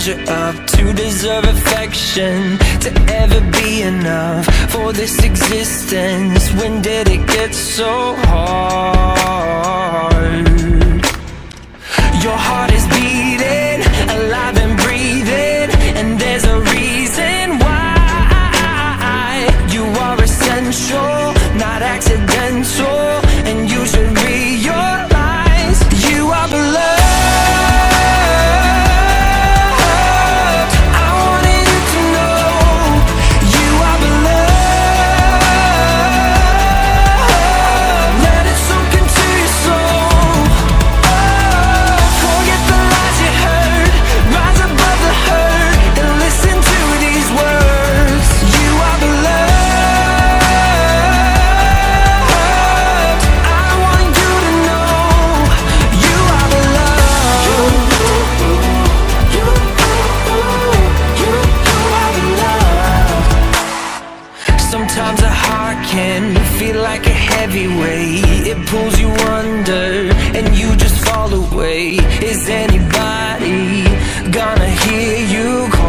measure up to deserve affection, to ever be enough for this existence. When did it get so hard? Your heart is beating, alive and breathing, and there's a reason why. You are essential, not accidental, and you should realize you are beloved. I wanted you to know you are beloved. Let it soak into your soul. Forget the lies you heard, rise above the hurt, and listen to these words. You are beloved. I want you to know you are beloved. You are beloved. Sometimes a heart can feel like a heavy weight. It pulls you under and you just fall away. Is anybody gonna hear you cry?